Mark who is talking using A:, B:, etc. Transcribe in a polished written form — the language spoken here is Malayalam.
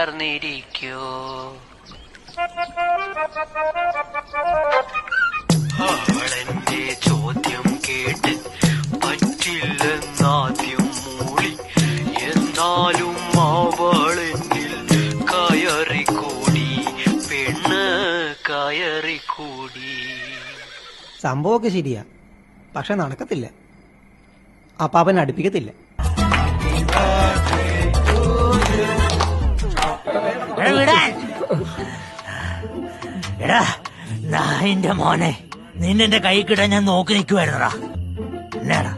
A: ചേർന്നിരിക്കൂ. അവളെന്റെ ചോദ്യം കേട്ട് പറ്റില്ലെന്നാദ്യം മൂളി. എന്നാലും അവളെന്നിൽ കയറിക്കൂടി, പെണ്ണ് കയറിക്കൂടി.
B: സംഭവമൊക്കെ ശരിയാ, പക്ഷെ നടക്കത്തില്ല. അപ്പാപ്പൻ അടുപ്പിക്കത്തില്ല.
C: എടാ നായിന്റെ മോനെ, നിന്നെ കൈ കിട്ടാൻ ഞാൻ നോക്കി നിൽക്കുവായിരുന്നടാ. എന്നാടാ